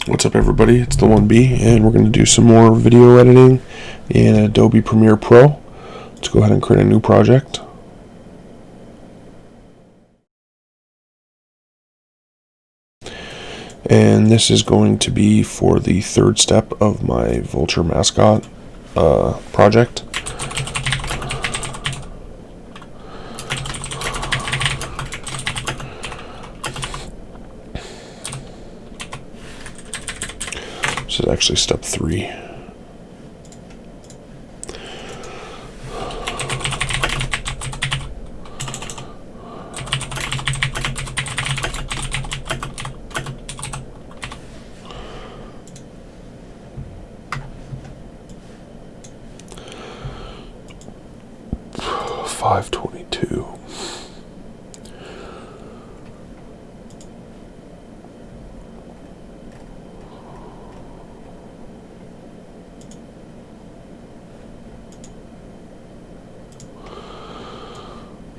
What's up, everybody? It's the 1B, and we're going to do some more video editing in Adobe Premiere Pro. Let's go ahead and create a new project. And this is going to be for the third step of my vulture mascot project. This is actually step 3. $522.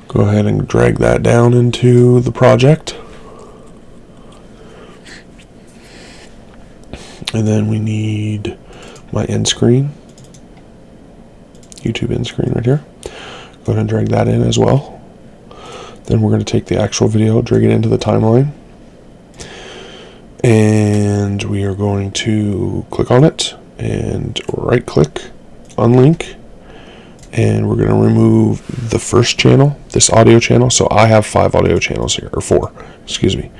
Go ahead and drag that down into the project. And then we need my end screen, YouTube end screen right here. Go ahead and drag that in as well. Then we're going to take the actual video, drag it into the timeline. And we are going to click on it and right click, unlink. And we're going to remove the first channel, this audio channel. So I have 5 audio channels here, or 4, excuse me.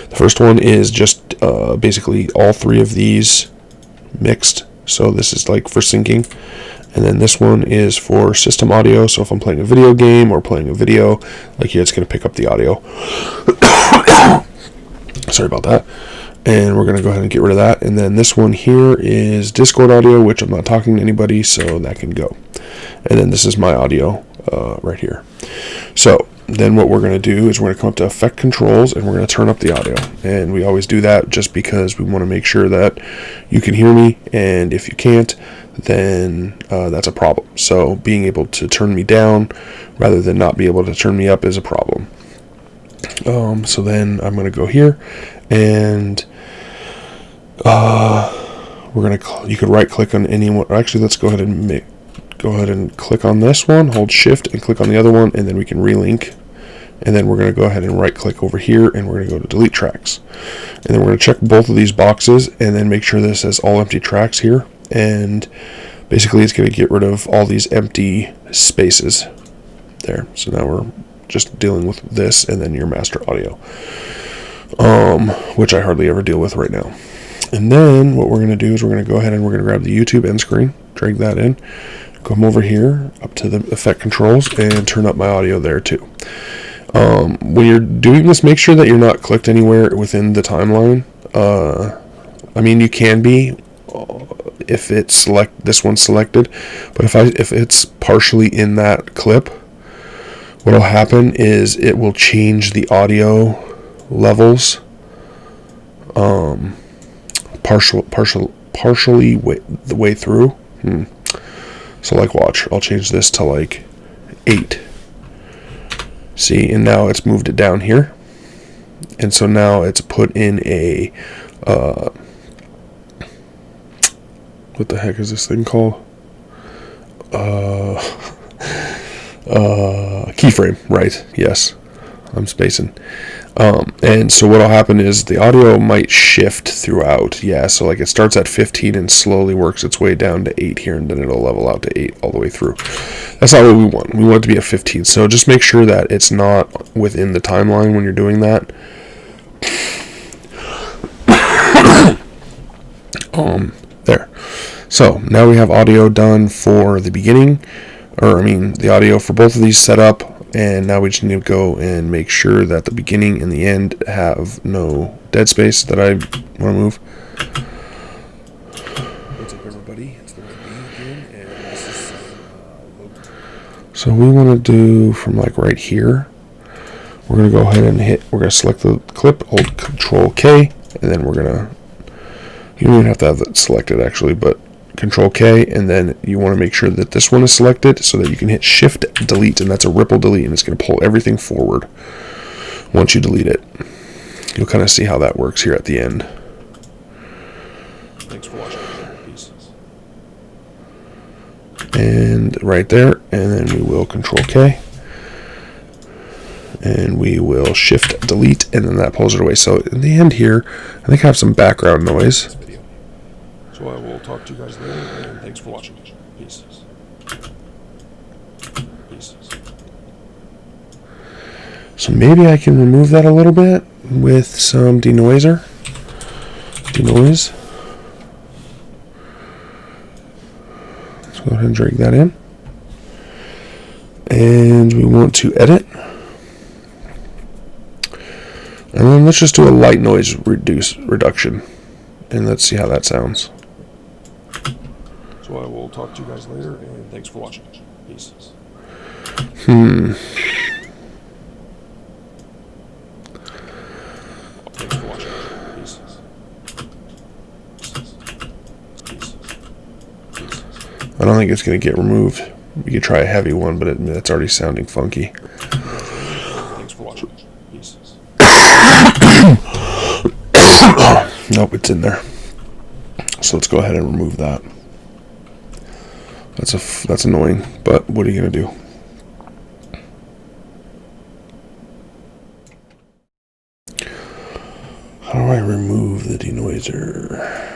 The first one is just basically all 3 of these mixed. So this is like for syncing. And then this one is for system audio. So if I'm playing a video game or playing a video, like here, it's going to pick up the audio. Sorry about that. And we're going to go ahead and get rid of that. And then this one here is Discord audio, which I'm not talking to anybody, so that can go. And then this is my audio right here. So then what we're going to do is we're going to come up to Effect Controls, and we're going to turn up the audio. And we always do that just because we want to make sure that you can hear me. And if you can't, then that's a problem. So being able to turn me down rather than not be able to turn me up is a problem. So then I'm going to go here, and you could right click on any one. Actually, let's go ahead and click on this one, hold shift and click on the other one, and then we can relink. And then we're going to go ahead and right click over here, and we're going to go to delete tracks. And then we're going to check both of these boxes and then make sure this says all empty tracks here. And basically it's going to get rid of all these empty spaces there. So now we're just dealing with this and then your master audio, which I hardly ever deal with right now. And then what we're going to do is we're going to go ahead and we're going to grab the YouTube end screen, drag that in, come over here up to the effect controls, and turn up my audio there too. When you're doing this, make sure that you're not clicked anywhere within the timeline. I mean, you can be if it's this one's selected, but if it's partially in that clip, what'll happen is it will change the audio levels partially the way through. So like, watch, I'll change this to like 8. See, and now it's moved it down here, and so now it's put in a what the heck is this thing called? Keyframe, right? Yes, I'm spacing. And so what'll happen is the audio might shift throughout. Yeah, so like it starts at 15 and slowly works its way down to 8 here, and then it'll level out to 8 all the way through. That's not what we want. We want it to be at 15. So just make sure that it's not within the timeline when you're doing that. There. So now we have audio done for the beginning, the audio for both of these set up. And now we just need to go and make sure that the beginning and the end have no dead space that I want to move. What's up, everybody? It's the 1B again, and this is so we want to do from like right here. We're going to go ahead and we're going to select the clip, hold Control K, and then we're going to, you don't even have to have that selected actually, but Control K, and then you want to make sure that this one is selected so that you can hit Shift Delete, and that's a ripple delete, and it's going to pull everything forward once you delete it. You'll kind of see how that works here at the end. Thanks for watching. Peace. And right there, and then we will Control K. And we will Shift Delete, and then that pulls it away. So in the end here, I think I have some background noise. So I will talk to you guys later, and thanks for watching. Peace. Peace. So maybe I can remove that a little bit with some denoiser. Denoise. Let's go ahead and drag that in. And we want to edit. And then let's just do a light noise reduction. And let's see how that sounds. So I will talk to you guys later, and thanks for watching. Peace. Thanks for watching. Peace. I don't think it's going to get removed. We could try a heavy one, but it's already sounding funky. Thanks for watching. Peace. Nope, it's in there. So let's go ahead and remove that. That's annoying, but what are you gonna do? How do I remove the denoiser?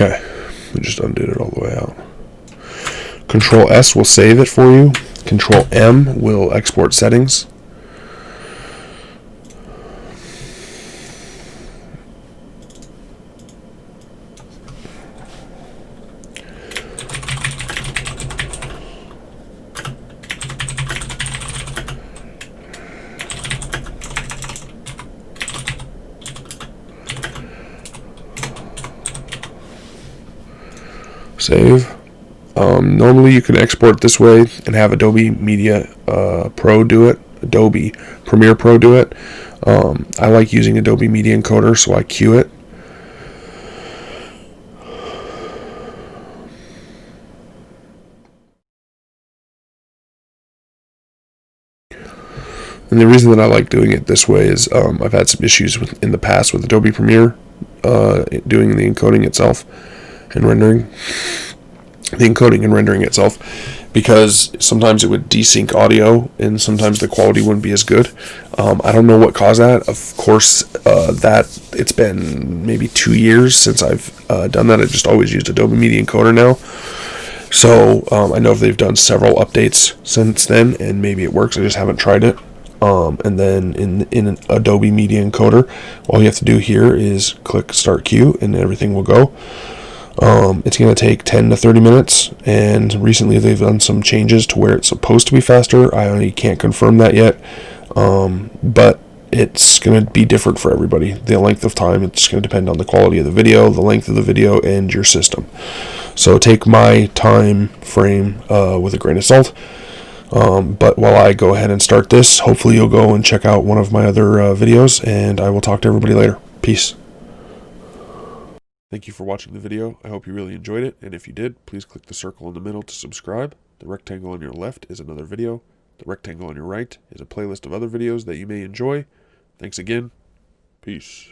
Okay, we just undid it all the way out. Control S will save it for you. Control M will export settings. Save. Normally you can export this way and have Adobe Media Pro do it. Adobe Premiere Pro do it. I like using Adobe Media Encoder, so I queue it. And the reason that I like doing it this way is I've had some issues in the past with Adobe Premiere doing the encoding itself and rendering. The encoding and rendering itself, because sometimes it would desync audio and sometimes the quality wouldn't be as good. I don't know what caused that. Of course, that it's been maybe 2 years since I've done that. I just always used Adobe Media Encoder now. So I know they've done several updates since then, and maybe it works. I just haven't tried it. And then in Adobe Media Encoder, all you have to do here is click Start Queue, and everything will go. It's going to take 10 to 30 minutes, and recently they've done some changes to where it's supposed to be faster. I can't confirm that yet, but it's going to be different for everybody. The length of time, it's going to depend on the quality of the video, the length of the video, and your system. So take my time frame with a grain of salt. But while I go ahead and start this, hopefully you'll go and check out one of my other videos, and I will talk to everybody later. Peace. Thank you for watching the video. I hope you really enjoyed it, and if you did, please click the circle in the middle to subscribe. The rectangle on your left is another video. The rectangle on your right is a playlist of other videos that you may enjoy. Thanks again. Peace.